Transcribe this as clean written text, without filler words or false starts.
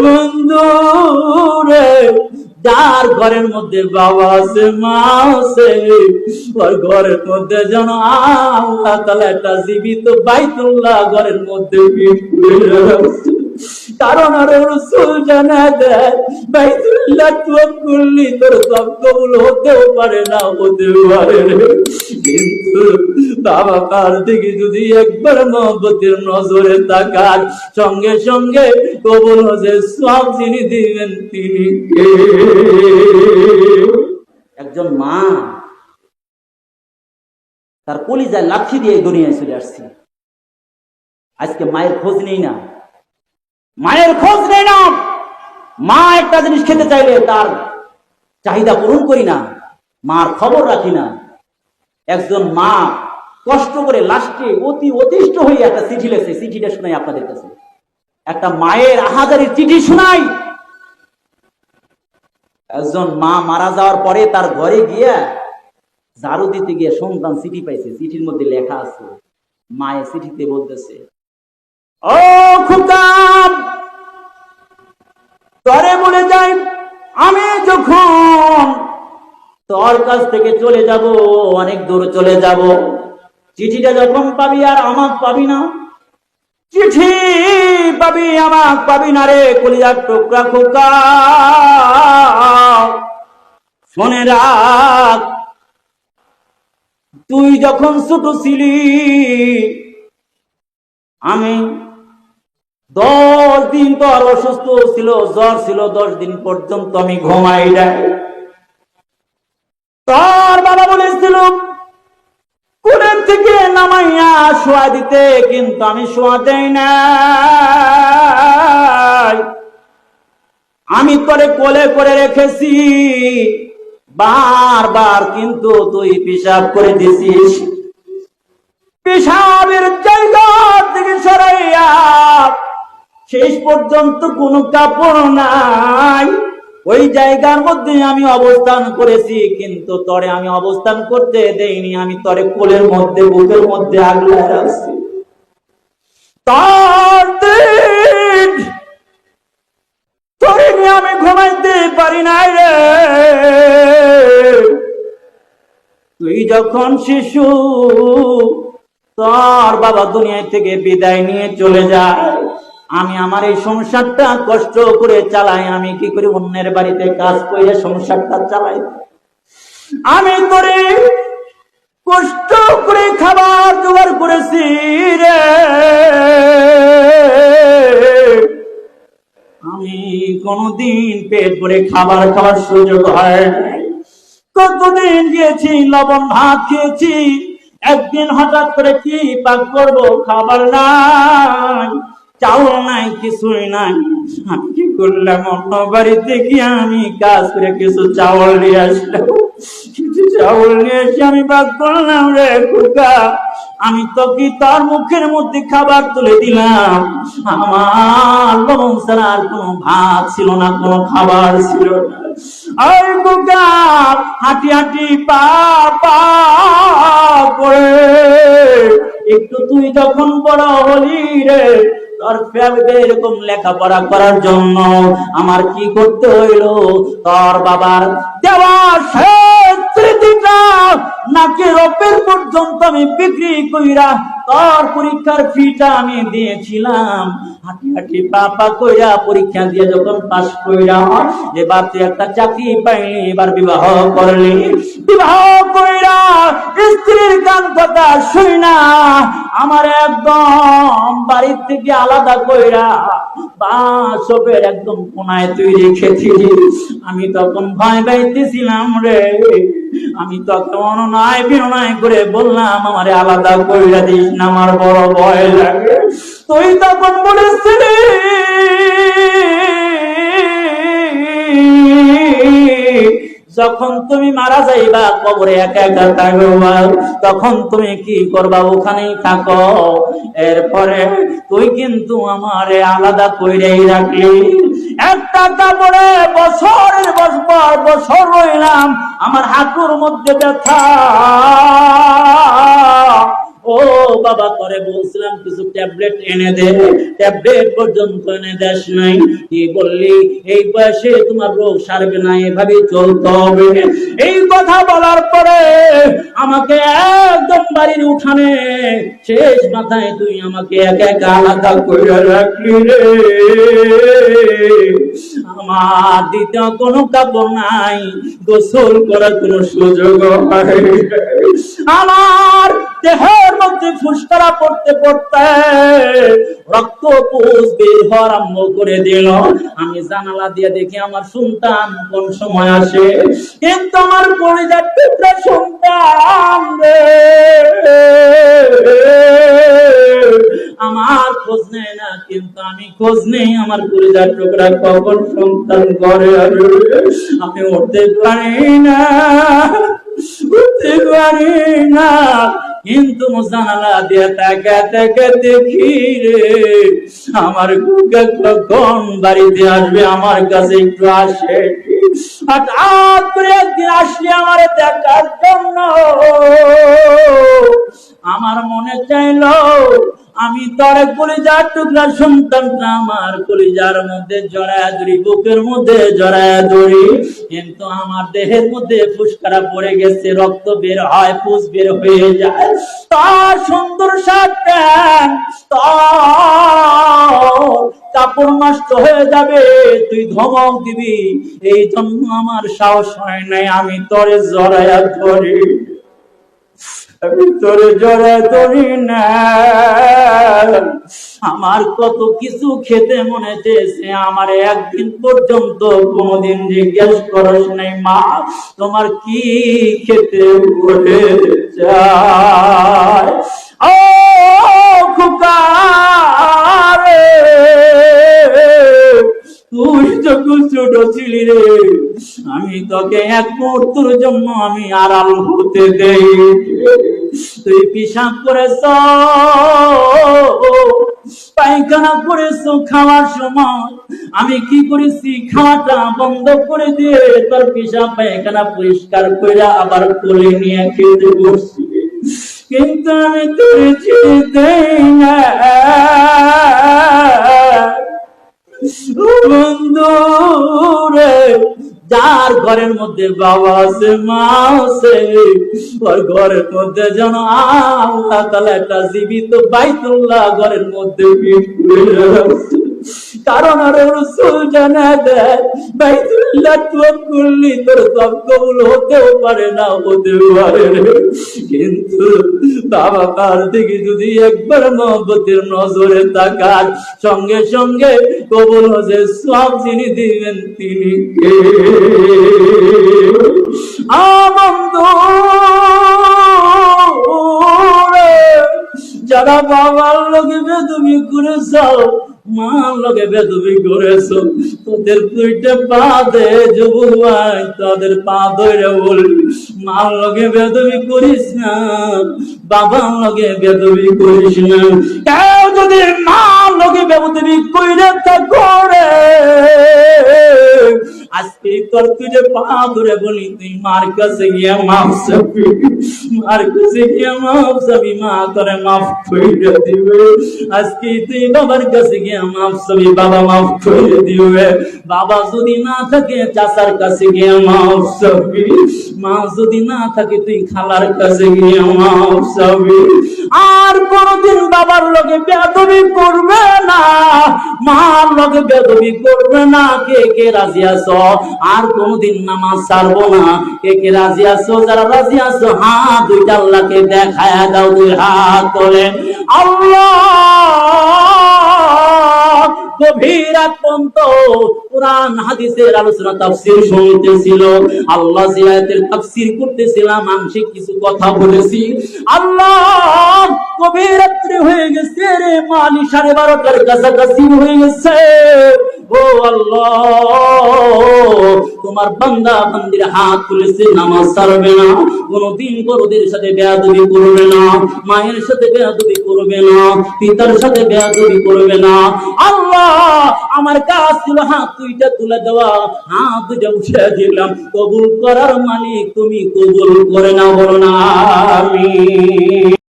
বন্ধু রে, যার ঘরের মধ্যে বাবা আছে মা আছে, ওর ঘরের মধ্যে যেন আল্লাহ তাআলা একটা জীবিত বাইতুল্লাহ ঘরের মধ্যে কারণ আর রাসূল জানা দেয় বাইতুল্লাহ তওয়াফ করলে তোর সব কবুল হতেও পারে না হতে পারে, কিন্তু বাবা কার দিকে যদি একবার মহব্বতের নজরে তাকান সঙ্গে সঙ্গে কবুল হয়ে সব যিনি দিবেন তিনি কে? একজন মা তার কলিজায় লাথি দিয়ে দুনিয়ায় চলে আসছে। আজকে মায়ের খোঁজ নেই না, মায়ের খোঁজ নেই না। মা একটা জিনিস খেতে চাইলে তার চাহিদা পূরণ করি না, মার খবর রাখি না। একজন মা কষ্ট করে লাস্টে অতিষ্ঠ হয়ে একটা চিঠি লেখছে, চিঠিটা শোনাই আপনাদের কাছে। একটা মায়ের আহাজারির চিঠি শোনাই। একজন মা মারা যাওয়ার পরে তার ঘরে গিয়া ঝাড়ু দিতে গিয়ে সন্তান চিঠি পাইছে, চিঠির মধ্যে লেখা আছে, মায়ের চিঠিতে বলতেছে, ও খোকা, তরে বলে যাই আমি যখন তোর কাছ থেকে চলে যাব, অনেক দূর চলে যাব, চিঠিটা যখন পাবি আর আমাক পাবি না, চিঠি পাবি আমাক পাবি না রে কলিজার টুকরা খোকা। শুনে রাখ, তুই যখন ছোট ছিলি আমি 10 দিন তোর অসুস্থ ছিল, জ্বর ছিল, 10 দিন পর্যন্ত আমি ঘুমাই নাই। তোর বাবা বলেছিল কোলের থেকে নামাইয়া শোয়া দিতে, কিন্তু আমি শোয়া দেই না। আমি তোরে কোলে করে রেখেছি বারবার, কিন্তু তুই পেশাব করে দিছিস। পেশাবের জায়গা থেকে সরাইয়া শেষ পর্যন্ত কোনো কাপড় নাই, ওই জায়গার মধ্যে আমি অবস্থান করেছি, কিন্তু তরে আমি অবস্থান করতে দেইনি। আমি তরে কোলের মধ্যে বুকের মধ্যে আগলে রাখছি। তরে নিয়ে আমি ঘুমাইতে পারি নাই রে। তুই যখন শিশু, তোর বাবা দুনিয়া থেকে বিদায় নিয়ে চলে যায়, আমি আমার এই সংসারটা কষ্ট করে চালাই। আমি কি করি, অন্যের বাড়িতে কাজ করে সংসারটা চালাই। আমি তোরে কষ্ট করে খাবার জোগাড় করেছি রে, আমি কোনদিন পেট ভরে খাবার খাওয়ার সুযোগ হয় নাই। কতদিন গিয়েছি লবণ ভাত খেয়েছি, একদিন হঠাৎ করে কি পাক করবো, খাবার নাই, চাউল নাই, কিছুই নাই। আমি কি করলাম, অন্য বাড়িতে গিয়ে আমি কাজ করে কিছু চাউল নিয়ে আসলাম। কিছু চাউল নিয়ে এসে আমি ভাগ করলাম রে খোকা। আমি তো কি তার মুখের মধ্যে খাবার তুলে দিলাম। আমার লবণ ছাড়া আর কোনো ভাত ছিল না, কোনো খাবার ছিল না। আর খোকা হাঁটি হাঁটি পা পা করে একটু তুই যখন বড় হলি রে, তোর ফ্যামিলি এরকম লেখাপড়া করার জন্য আমার কি করতে হইল, তোর বাবার দেওয়া স্মৃতিটা নাকি রোপের পর্যন্ত আমি বিক্রি কইরা তোর পরীক্ষার ফিটা আমি দিয়েছিলাম। হাঁটি হাঁটি পাপা কইরা পরীক্ষা দিয়ে যখন পাস কইরা এবার তুই একটা চাকরি পাইলি, এবার বিবাহ করলি। বিবাহ কইরা স্ত্রীর গান কথা শুই না আমার একদম বাড়ির থেকে আলাদা কইরা বাসবের একদম কোনায় তুই রেখেছিস। আমি তখন ভয় পাইতেছিলাম রে। আমি তখন অনয় বিনয় করে বললাম আমারে আলাদা কইরা দিস না, আমার বড় ভয় লাগে। তুই তখন বলেছিলি যখন তুমি মারা যাইবা কবরে একা একা থাকবা, তখন তুমি কি করবা, ওখানেই থাকো। এরপরে তুই কিন্তু আমারে আলাদা কইরাই রাখলি। একটা কাপড়ে বছরের বছর রইলাম, আমার হাঁটুর মধ্যে ব্যথা। ও বাবা করে বলছিলাম কিছু ট্যাবলেট এনে দে, ট্যাবলেট পর্যন্ত এনে দেশ নাই। কি বললি এই বয়সে তোমার রোগ সারবে না, এভাবে চলতে হবে। এই কথা বলার পরে আমাকে একদম বাড়ির উঠানে শেষ মাথায় তুই আমাকে একা একা আলাদা করে রাখলি রে। আমার দ্বিতীয় কোনো কাপড় নাই, গোসল করার কোনো সুযোগ হয়। আমার দেহের মধ্যে ফুসকারা পড়তে পড়তে রক্ত পুষ বের হওয়ার আরম্ভ করে দিল। আমি জানালা দিয়ে দেখি আমার সন্তান কোন সময় আসে, কিন্তু আমার পরিবার টুকরা সন্তান রে আমার খোঁজ নেয় না, কিন্তু আমি খোঁজ নেই আমার পরিবার টুকরা কখন সন্তান ঘরে আসবে। আমি উঠতে পারি না, উঠতে পারি না, কিন্তু জানালা দিয়ে তাকা তাকা দেখি রে আমার কুকা কখন বাড়িতে আসবে, আমার কাছে একটু আসে। হঠাৎ করে একদিন আসলে আমার দেখার জন্য আমার মনে চাইলো আমি তোর কলিজার টুকরা সন্তানটা আমার কলিজার মধ্যে জড়ায় ধরি, বুকের মধ্যে জড়ায় ধরি, কিন্তু আমার দেহের মধ্যে ফুসকারা পড়ে গেছে, রক্ত বের হয়, পুষ বের হয়ে যায়। তার সুন্দর শার্টটা কাপড় নষ্ট হয়ে যাবে, তুই ধমক দিবি, এই জন্য আমার সাহস হয় নাই আমি তোরে জড়ায়া ধরি, আমি তোরে জড়ায় ধরি না। আমার কত কিছু খেতে মনে চেয়েছে, আমার একদিন পর্যন্ত কোনদিন জিজ্ঞেস করস নাই মা তোমার কি খেতে মনে চায়। ও খোকা রে, তুই যখন ছোট ছিলি রে, আমি তোকে এক মুহূর্তের জন্য আমি আড়াল হতে দেই। তুই পেশাব করেছ, পায়খানা করেছ, খাওয়ার সময় আমি কি করেছি, খাওয়াটা বন্ধ করে দিয়ে তোর পেশাব পায়খানা পরিষ্কার করে আবার কোলে নিয়ে খেতে বসছি, কিন্তু আমি তোর চিনতে না বন্ধু রে। যার ঘরের মধ্যে বাবা আছে মা আছে, ওর ঘরের মধ্যে যেন আল্লাহ তাআলা একটা জীবিত বাইতুল্লাহ ঘরের মধ্যে কারণ আর রাসূল জানা দেয় বাইতুল্লাহ তুই করলি তোর সব কবুল হতেও পারে না, হতে পারে, কিন্তু বাবা তার দিকে যদি একবার মহব্বতের নজরে তাকান সঙ্গে সঙ্গে কবুল হয়ে সব যিনি দিবেন তিনি কে? আনন্দ যারা বাবার লোকে বেদবি করেছ, মার লোকে বেদবি করেছ, তোদের দুইটা পা দে যুবক ভাই, তাদের পা ধরে বলি মার লোকে বেদবি করিস না, বাবার লোকে বেদবি করিস না। কেউ যদি মার লোকে বেদবি কইরে তা করে আজকে তোর তুই যে পা ধরে বলি তুই মার কাছে গিয়া মাফ চাবি, মার কাছে গিয়া মাফ চাবি, মা করে মাফ করে দিবে। আজকে তুই বাবার কাছে গিয়া মাফ চাবি, বাবা মাফ করে দিবে। বাবা যদি না থাকে চাচার কাছে গিয়া মাফ চাবি, মা যদি না থাকে তুই খালার কাছে গিয়া মাফ চাবি। আর কোনদিন বাবার লগে বেয়াদবি করবে না, মার লগে বেয়াদবি করবে না। কে কে রাজি আছো? আর কোনদিন নামাজ ছাড়বো না। কে কে রাজি আছো? যারা রাজি আছো হাত দুইটা আল্লাহকে দেখায়া দাও, দুই হাত তোলে। আল্লাহ গভীর রাত পর্যন্ত কোরআন হাদিসের আলোচনা তাফসীর শুনতেছিল, আল্লাহ জিয়াতের তাফসীর করতেছিলাম, আংশিক কিছু কথা বলেছি। আল্লাহ গভীর রাত্রি হয়ে গেছে রে, মালি 12:30টার কাছাকাছি হয়ে গেছে। ও আল্লাহ তোমার বান্দা বান্দির হাত তুলেছে, নামাজ ছাড়বে না, কোনদিন বড়দের সাথে বেয়াদবি করবে না, মায়ের সাথে বেয়াদবি করবে না, পিতার সাথে বেয়াদবি করবে না। আল্লাহ আমার কাজ ছিল হাত দুইটা তুলে দেওয়া, হাত দুইটা উঠে দিলাম। কবুল করার মালিক তুমি, কবুল করে না, বলো না আমিন।